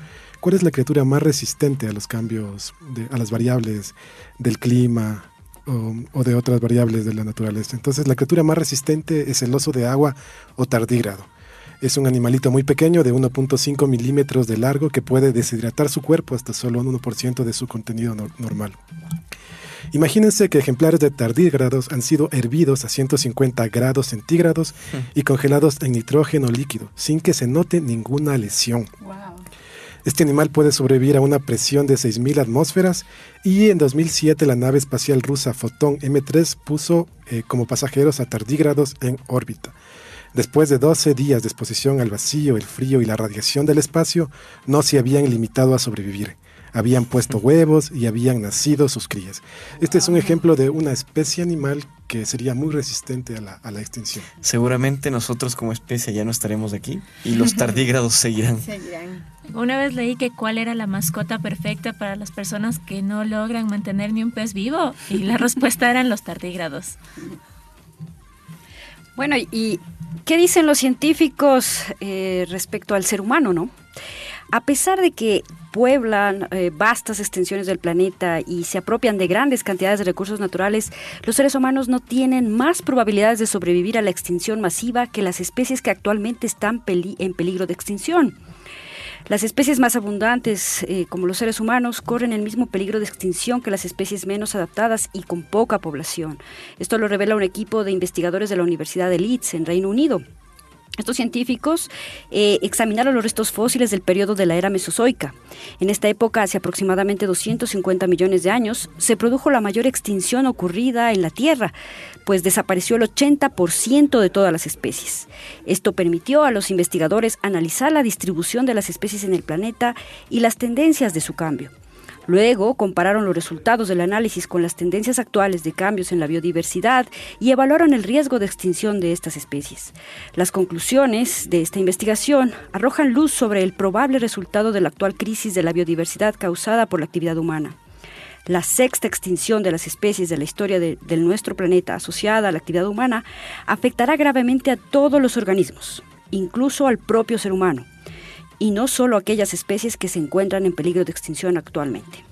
¿Cuál es la criatura más resistente a los cambios, a las variables del clima o de otras variables de la naturaleza? Entonces, la criatura más resistente es el oso de agua o tardígrado. Es un animalito muy pequeño de 1.5 milímetros de largo que puede deshidratar su cuerpo hasta solo un 1% de su contenido normal. Imagínense que ejemplares de tardígrados han sido hervidos a 150 grados centígrados y congelados en nitrógeno líquido, sin que se note ninguna lesión. Wow. Este animal puede sobrevivir a una presión de 6.000 atmósferas y en 2007 la nave espacial rusa Foton M3 puso como pasajeros a tardígrados en órbita. Después de 12 días de exposición al vacío, el frío y la radiación del espacio, no se habían limitado a sobrevivir. Habían puesto huevos y habían nacido sus crías. Este es un ejemplo de una especie animal que sería muy resistente a la extinción. Seguramente nosotros como especie ya no estaremos aquí y los tardígrados seguirán. Una vez leí que cuál era la mascota perfecta para las personas que no logran mantener ni un pez vivo y la respuesta eran los tardígrados. Bueno, ¿y qué dicen los científicos respecto al ser humano, no? A pesar de que pueblan vastas extensiones del planeta y se apropian de grandes cantidades de recursos naturales, los seres humanos no tienen más probabilidades de sobrevivir a la extinción masiva que las especies que actualmente están en peligro de extinción. Las especies más abundantes, como los seres humanos, corren el mismo peligro de extinción que las especies menos adaptadas y con poca población. Esto lo revela un equipo de investigadores de la Universidad de Leeds, en Reino Unido. Estos científicos examinaron los restos fósiles del periodo de la era mesozoica. En esta época, hace aproximadamente 250 millones de años, se produjo la mayor extinción ocurrida en la Tierra, pues desapareció el 80% de todas las especies. Esto permitió a los investigadores analizar la distribución de las especies en el planeta y las tendencias de su cambio. Luego compararon los resultados del análisis con las tendencias actuales de cambios en la biodiversidad y evaluaron el riesgo de extinción de estas especies. Las conclusiones de esta investigación arrojan luz sobre el probable resultado de la actual crisis de la biodiversidad causada por la actividad humana. La sexta extinción de las especies de la historia de nuestro planeta asociada a la actividad humana afectará gravemente a todos los organismos, incluso al propio ser humano. y no solo aquellas especies que se encuentran en peligro de extinción actualmente.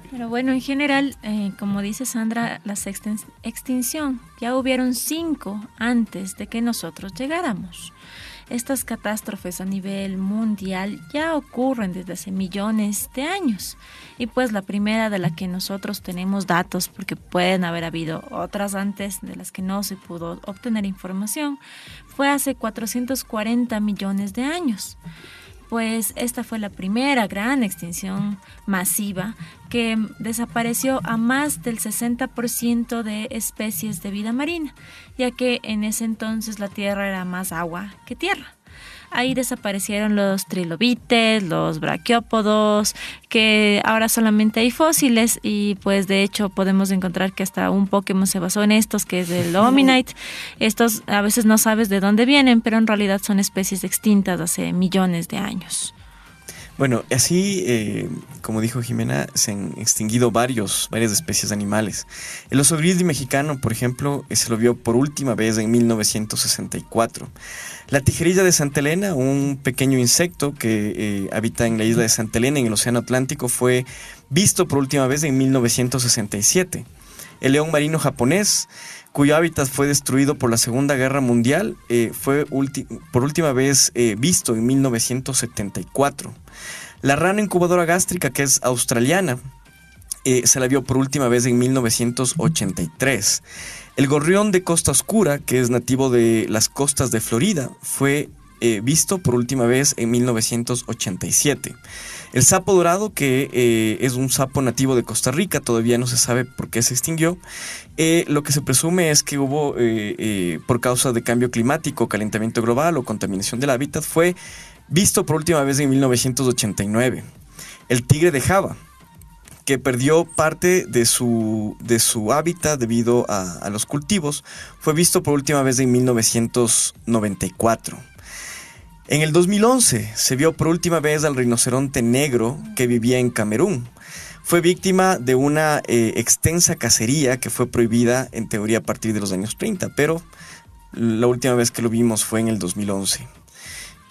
Pero bueno, en general, como dice Sandra, la sexta extinción, ya hubieron 5 antes de que nosotros llegáramos. Estas catástrofes a nivel mundial ya ocurren desde hace millones de años. Y pues la primera de la que nosotros tenemos datos, porque pueden haber habido otras antes de las que no se pudo obtener información, fue hace 440 millones de años. Pues esta fue la primera gran extinción masiva que desapareció a más del 60% de especies de vida marina, ya que en ese entonces la Tierra era más agua que tierra. Ahí desaparecieron los trilobites, los braquiópodos, que ahora solamente hay fósiles y pues de hecho podemos encontrar que hasta un Pokémon se basó en estos, que es el Omanyte. Estos a veces no sabes de dónde vienen, pero en realidad son especies extintas hace millones de años. Bueno, así, como dijo Jimena, se han extinguido varias especies animales. El oso grizzly mexicano, por ejemplo, se lo vio por última vez en 1964. La tijerilla de Santa Elena, un pequeño insecto que habita en la isla de Santa Elena, en el Océano Atlántico, fue visto por última vez en 1967. El león marino japonés, cuyo hábitat fue destruido por la Segunda Guerra Mundial, fue por última vez visto en 1974. La rana incubadora gástrica, que es australiana, se la vio por última vez en 1983. El gorrión de costa oscura, que es nativo de las costas de Florida, fue visto por última vez en 1987. El sapo dorado, que es un sapo nativo de Costa Rica, todavía no se sabe por qué se extinguió. Lo que se presume es que hubo, por causa de cambio climático, calentamiento global o contaminación del hábitat, fue visto por última vez en 1989. El tigre de Java, que perdió parte de su hábitat debido a los cultivos, fue visto por última vez en 1994. En el 2011 se vio por última vez al rinoceronte negro que vivía en Camerún. Fue víctima de una extensa cacería que fue prohibida en teoría a partir de los años 30, pero la última vez que lo vimos fue en el 2011.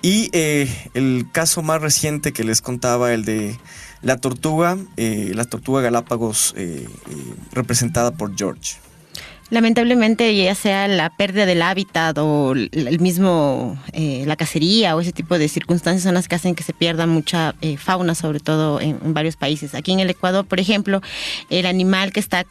Y el caso más reciente que les contaba, el de la tortuga Galápagos, representada por George. Lamentablemente, ya sea la pérdida del hábitat o el mismo la cacería o ese tipo de circunstancias son las que hacen que se pierda mucha fauna, sobre todo en varios países. Aquí en el Ecuador, por ejemplo, el animal que está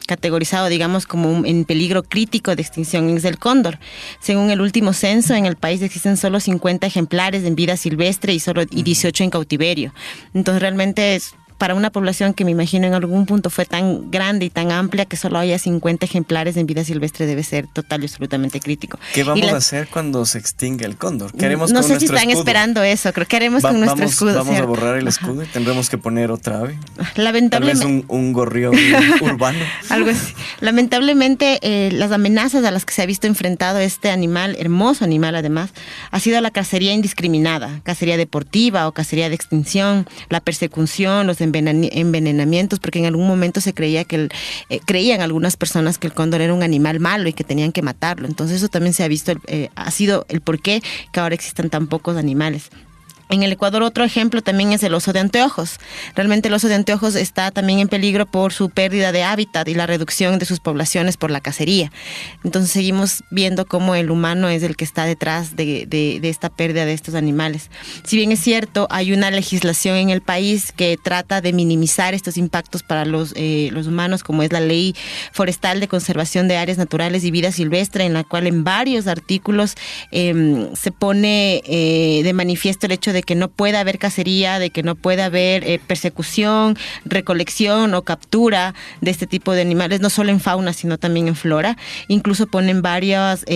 categorizado, digamos, como en peligro crítico de extinción es el cóndor. Según el último censo, en el país existen solo 50 ejemplares en vida silvestre y 18 en cautiverio. Entonces, realmente es para una población que me imagino en algún punto fue tan grande y tan amplia que solo haya 50 ejemplares en vida silvestre debe ser total y absolutamente crítico. ¿Qué vamos a hacer cuando se extinga el cóndor? ¿Qué haremos no con sé nuestro si están escudo? esperando eso, creo que haremos con nuestro escudo. Vamos ¿cierto? a borrar el escudo y tendremos que poner otra ave. Lamentablemente, tal vez un gorrión urbano. Algo así. Lamentablemente, las amenazas a las que se ha visto enfrentado este animal, hermoso animal además, ha sido la cacería indiscriminada, cacería deportiva o cacería de extinción, la persecución, los envenenamientos, porque en algún momento se creía que creían algunas personas que el cóndor era un animal malo y que tenían que matarlo. Entonces eso también se ha visto, ha sido el porqué que ahora existan tan pocos animales. En el Ecuador otro ejemplo también es el oso de anteojos. Realmente el oso de anteojos está también en peligro por su pérdida de hábitat y la reducción de sus poblaciones por la cacería. Entonces seguimos viendo cómo el humano es el que está detrás de esta pérdida de estos animales. Si bien es cierto, hay una legislación en el país que trata de minimizar estos impactos para los humanos, como es la Ley Forestal de Conservación de Áreas Naturales y Vida Silvestre, en la cual en varios artículos se pone de manifiesto el hecho de que no pueda haber cacería, de que no pueda haber persecución, recolección o captura de este tipo de animales, no solo en fauna, sino también en flora. Incluso ponen varias,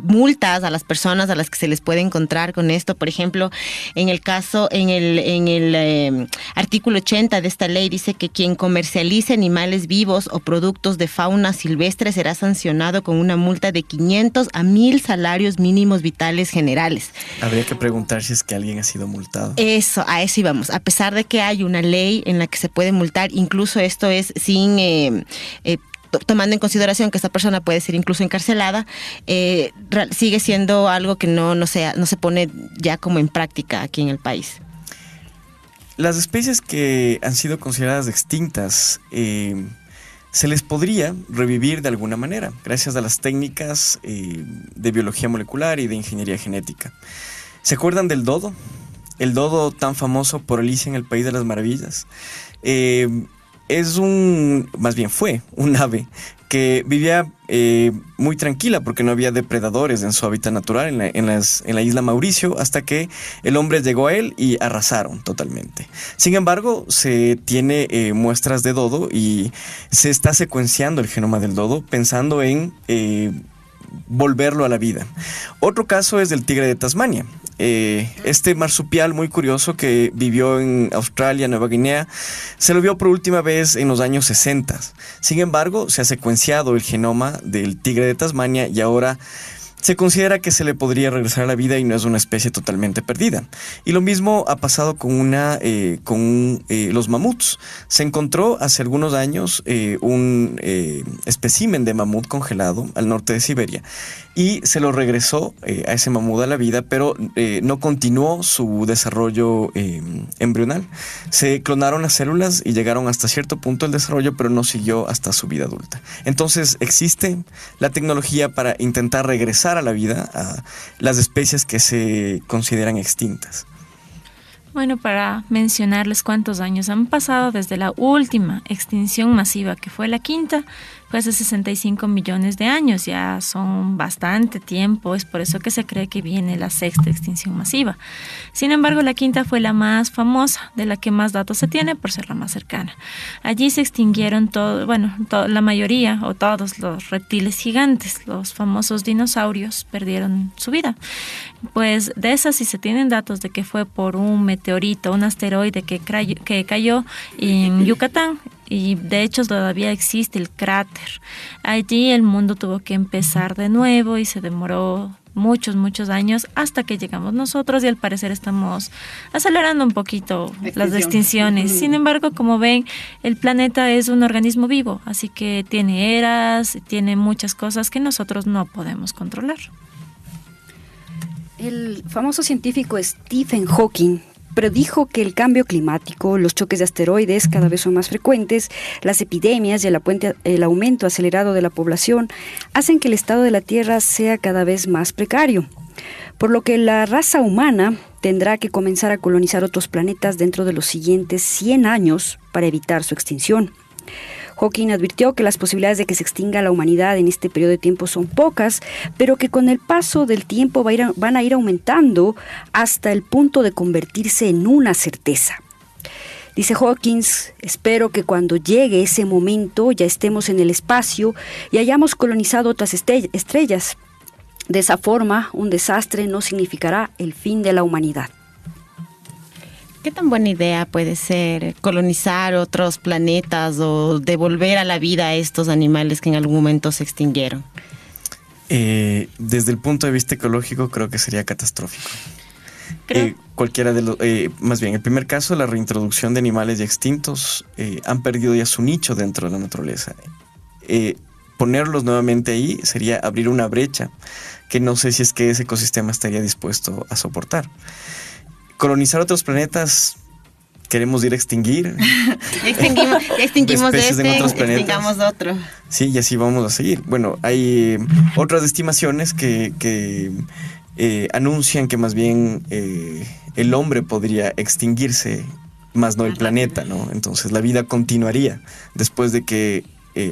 multas a las personas a las que se les puede encontrar con esto. Por ejemplo, en el artículo 80 de esta ley dice que quien comercialice animales vivos o productos de fauna silvestre será sancionado con una multa de 500 a 1,000 salarios mínimos vitales generales. Habría que preguntar si es que alguien ha sido multado. A eso íbamos. A pesar de que hay una ley en la que se puede multar, incluso esto es sin tomando en consideración que esta persona puede ser incluso encarcelada, sigue siendo algo que no se pone ya como en práctica aquí en el país. Las especies que han sido consideradas extintas se les podría revivir de alguna manera, gracias a las técnicas de biología molecular y de ingeniería genética. ¿Se acuerdan del dodo? El dodo tan famoso por Alicia en el País de las Maravillas. Fue un ave que vivía muy tranquila porque no había depredadores en su hábitat natural en la isla Mauricio, hasta que el hombre llegó a él y arrasaron totalmente. Sin embargo, se tiene muestras de dodo y se está secuenciando el genoma del dodo pensando en volverlo a la vida. Otro caso es del tigre de Tasmania. Este marsupial muy curioso que vivió en Australia, Nueva Guinea, se lo vio por última vez en los años 60. Sin embargo, se ha secuenciado el genoma del tigre de Tasmania y ahora se considera que se le podría regresar a la vida y no es una especie totalmente perdida. Y lo mismo ha pasado con los mamuts. Se encontró hace algunos años un espécimen de mamut congelado al norte de Siberia y se lo regresó a ese mamut a la vida, pero no continuó su desarrollo embrional. Se clonaron las células y llegaron hasta cierto punto del desarrollo, pero no siguió hasta su vida adulta. Entonces existe la tecnología para intentar regresar a la vida a las especies que se consideran extintas. Bueno, para mencionarles cuántos años han pasado desde la última extinción masiva, que fue la quinta, fue hace 65 millones de años, ya son bastante tiempo, es por eso que se cree que viene la sexta extinción masiva. Sin embargo, la quinta fue la más famosa, de la que más datos se tiene por ser la más cercana. Allí se extinguieron la mayoría o todos los reptiles gigantes, los famosos dinosaurios perdieron su vida. Pues de esas sí se tienen datos de que fue por un meteorito, un asteroide que cayó en Yucatán. Y de hecho todavía existe el cráter. Allí el mundo tuvo que empezar de nuevo y se demoró muchos años hasta que llegamos nosotros y al parecer estamos acelerando un poquito las extinciones. Sin embargo, como ven, el planeta es un organismo vivo, así que tiene eras, tiene muchas cosas que nosotros no podemos controlar. El famoso científico Stephen Hawking predijo que el cambio climático, los choques de asteroides cada vez son más frecuentes, las epidemias y el aumento acelerado de la población hacen que el estado de la Tierra sea cada vez más precario, por lo que la raza humana tendrá que comenzar a colonizar otros planetas dentro de los siguientes 100 años para evitar su extinción. Hawking advirtió que las posibilidades de que se extinga la humanidad en este periodo de tiempo son pocas, pero que con el paso del tiempo van a ir aumentando hasta el punto de convertirse en una certeza. Dice Hawking: espero que cuando llegue ese momento ya estemos en el espacio y hayamos colonizado otras estrellas. De esa forma, un desastre no significará el fin de la humanidad. ¿Qué tan buena idea puede ser colonizar otros planetas o devolver a la vida a estos animales que en algún momento se extinguieron? Desde el punto de vista ecológico creo que sería catastrófico. Cualquiera de los, más bien, el primer caso, la reintroducción de animales ya extintos, han perdido ya su nicho dentro de la naturaleza. Ponerlos nuevamente ahí sería abrir una brecha que no sé si es que ese ecosistema estaría dispuesto a soportar. Colonizar otros planetas, queremos ir a extinguir. extinguimos de extingamos de otro. Sí, y así vamos a seguir. Bueno, hay otras estimaciones que anuncian que más bien el hombre podría extinguirse, más no el planeta, ¿no? Entonces la vida continuaría después de que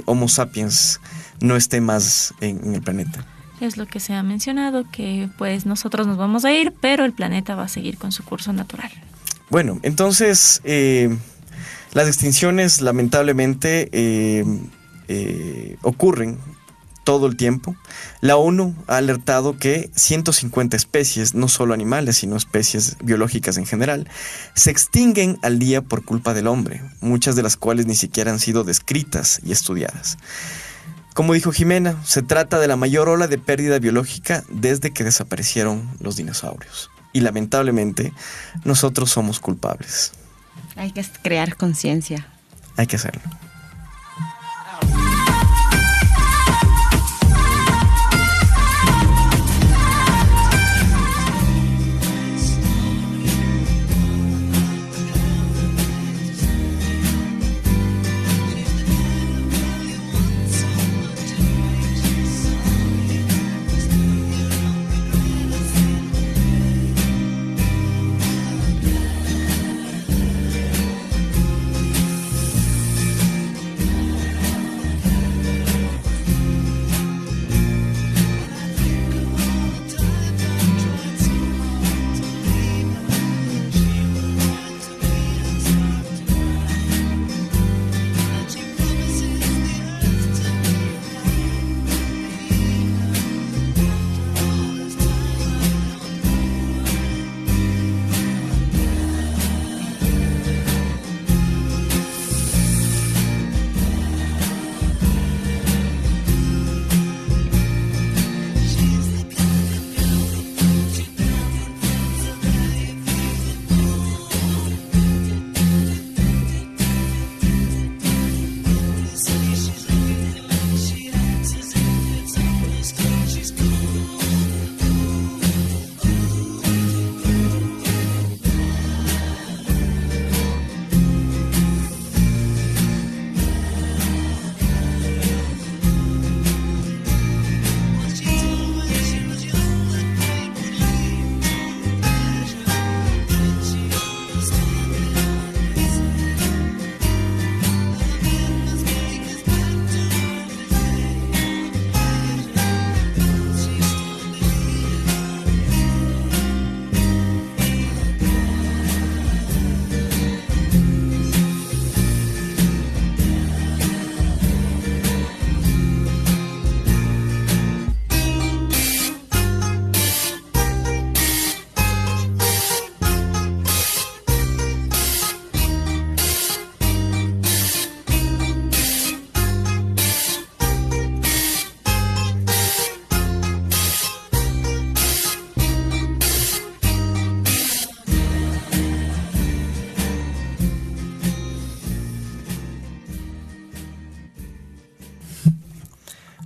Homo sapiens no esté más en el planeta. Es lo que se ha mencionado, que pues nosotros nos vamos a ir, pero el planeta va a seguir con su curso natural. Bueno, entonces las extinciones lamentablemente ocurren todo el tiempo. La ONU ha alertado que 150 especies, no solo animales, sino especies biológicas en general, se extinguen al día por culpa del hombre, muchas de las cuales ni siquiera han sido descritas y estudiadas. Como dijo Jimena, se trata de la mayor ola de pérdida biológica desde que desaparecieron los dinosaurios. Y lamentablemente, nosotros somos culpables. Hay que crear conciencia. Hay que hacerlo.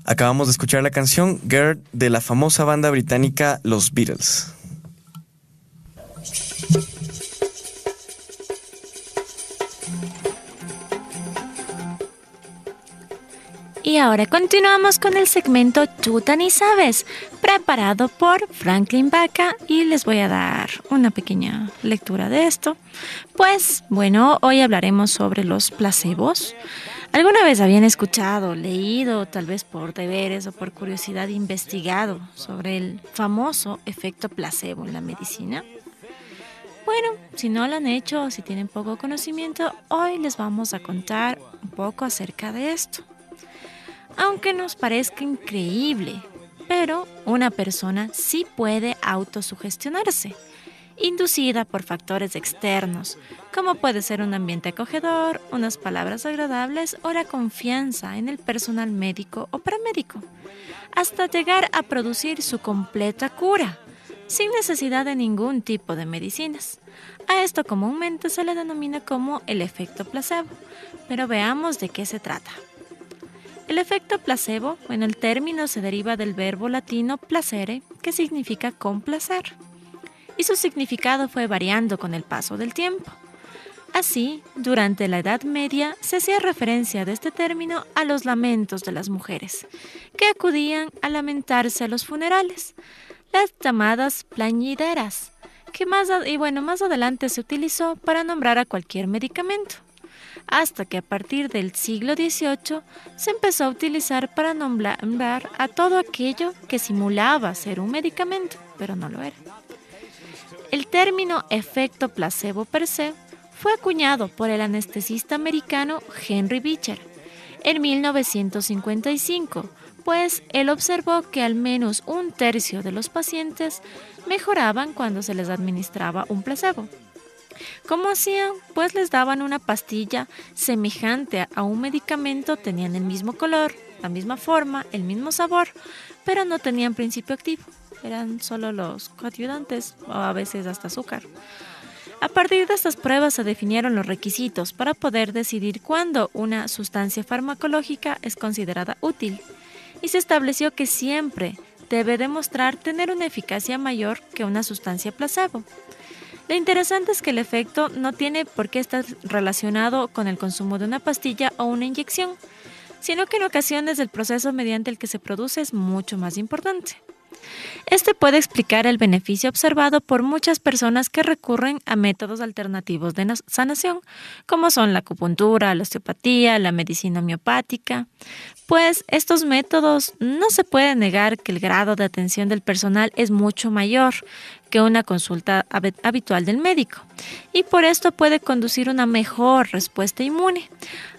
Acabamos de escuchar la canción Girl de la famosa banda británica Los Beatles. Y ahora continuamos con el segmento Tú tan y sabes, preparado por Franklin Baca, y les voy a dar una pequeña lectura de esto. Pues bueno, hoy hablaremos sobre los placebos. ¿Alguna vez habían escuchado, leído, tal vez por deberes o por curiosidad, investigado sobre el famoso efecto placebo en la medicina? Bueno, si no lo han hecho o si tienen poco conocimiento, hoy les vamos a contar un poco acerca de esto. Aunque nos parezca increíble, pero una persona sí puede autosugestionarse, inducida por factores externos, como puede ser un ambiente acogedor, unas palabras agradables o la confianza en el personal médico o paramédico, hasta llegar a producir su completa cura, sin necesidad de ningún tipo de medicinas. A esto comúnmente se le denomina como el efecto placebo, pero veamos de qué se trata. El efecto placebo, el término se deriva del verbo latino placere, que significa complacer, y su significado fue variando con el paso del tiempo. Así, durante la Edad Media se hacía referencia de este término a los lamentos de las mujeres, que acudían a lamentarse a los funerales, las llamadas plañideras, que más adelante se utilizó para nombrar a cualquier medicamento, hasta que a partir del siglo XVIII se empezó a utilizar para nombrar a todo aquello que simulaba ser un medicamento, pero no lo era. El término efecto placebo per se fue acuñado por el anestesista americano Henry Beecher en 1955, pues él observó que al menos 1/3 de los pacientes mejoraban cuando se les administraba un placebo. ¿Cómo hacían? Pues les daban una pastilla semejante a un medicamento, tenían el mismo color, la misma forma, el mismo sabor, pero no tenían principio activo. Eran solo los coadyuvantes o a veces hasta azúcar. A partir de estas pruebas se definieron los requisitos para poder decidir cuándo una sustancia farmacológica es considerada útil, y se estableció que siempre debe demostrar tener una eficacia mayor que una sustancia placebo. Lo interesante es que el efecto no tiene por qué estar relacionado con el consumo de una pastilla o una inyección, sino que en ocasiones el proceso mediante el que se produce es mucho más importante. Este puede explicar el beneficio observado por muchas personas que recurren a métodos alternativos de sanación, como son la acupuntura, la osteopatía, la medicina homeopática. Pues estos métodos no se puede negar que el grado de atención del personal es mucho mayor que una consulta habitual del médico, y por esto puede conducir una mejor respuesta inmune,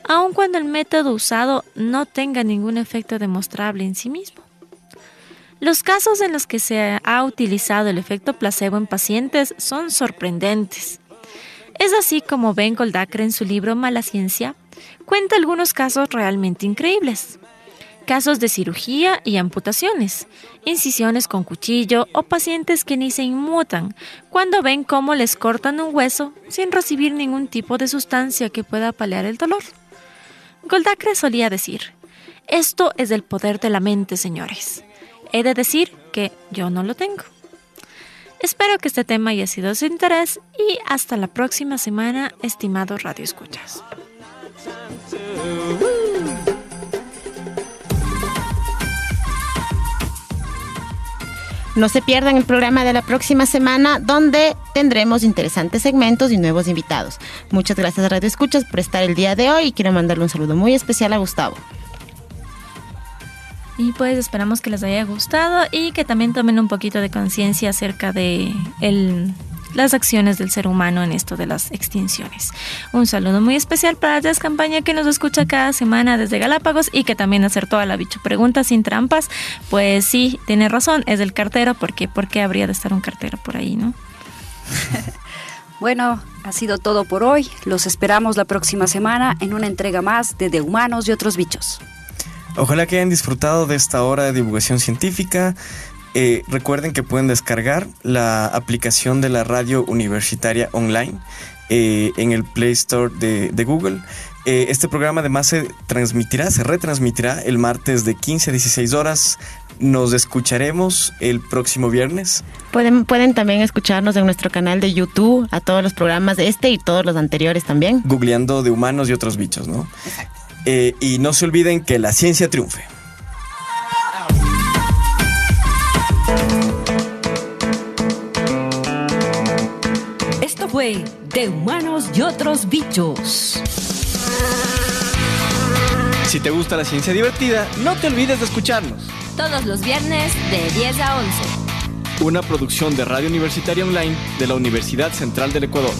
aun cuando el método usado no tenga ningún efecto demostrable en sí mismo. Los casos en los que se ha utilizado el efecto placebo en pacientes son sorprendentes. Es así como Ben Goldacre en su libro Mala Ciencia cuenta algunos casos realmente increíbles. Casos de cirugía y amputaciones, incisiones con cuchillo o pacientes que ni se inmutan cuando ven cómo les cortan un hueso sin recibir ningún tipo de sustancia que pueda paliar el dolor. Goldacre solía decir: "Esto es el poder de la mente, señores. He de decir que yo no lo tengo". Espero que este tema haya sido de su interés y hasta la próxima semana, estimados radioescuchas. No se pierdan el programa de la próxima semana, donde tendremos interesantes segmentos y nuevos invitados. Muchas gracias a Radio Escuchas por estar el día de hoy, y quiero mandarle un saludo muy especial a Gustavo. Y pues esperamos que les haya gustado y que también tomen un poquito de conciencia acerca de las acciones del ser humano en esto de las extinciones. Un saludo muy especial para Jazz Campaña, que nos escucha cada semana desde Galápagos y que también acertó a la bicho pregunta sin trampas. Pues sí, tiene razón, es el cartero, porque ¿por qué habría de estar un cartero por ahí, no? Bueno, ha sido todo por hoy. Los esperamos la próxima semana en una entrega más de Humanos y otros bichos. Ojalá que hayan disfrutado de esta hora de divulgación científica. Recuerden que pueden descargar la aplicación de la radio universitaria online en el Play Store de Google. Este programa además se retransmitirá el martes de 15 a 16 horas. Nos escucharemos el próximo viernes. Pueden también escucharnos en nuestro canal de YouTube, a todos los programas de este y todos los anteriores también. Googleando de humanos y otros bichos, ¿no? Exacto. Y no se olviden que la ciencia triunfe. Esto fue De Humanos y Otros Bichos. Si te gusta la ciencia divertida, no te olvides de escucharnos. Todos los viernes de 10 a 11. Una producción de Radio Universitaria Online de la Universidad Central del Ecuador.